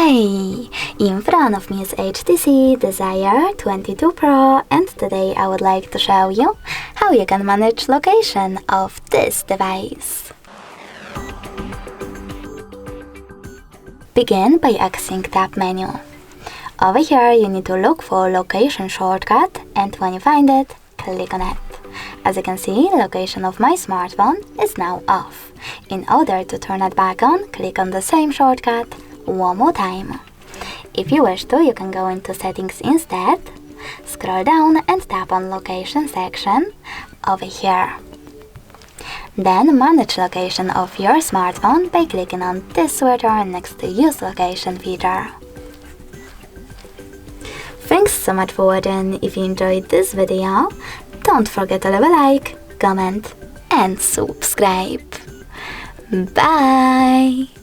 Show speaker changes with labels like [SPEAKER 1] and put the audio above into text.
[SPEAKER 1] Hey! In front of me is HTC Desire 22 Pro, and today I would like to show you how you can manage location of this device. Begin by accessing Tab menu. Over here you need to look for location shortcut, and when you find it, click on it. As you can see, location of my smartphone is now off. In order to turn it back on, click on the same shortcut one more time. If you wish to, you can go into settings instead, scroll down and tap on location section over here. Then manage location of your smartphone by clicking on this switcher next to use location feature. Thanks so much for watching. If you enjoyed this video, don't forget to leave a like, comment and subscribe. Bye!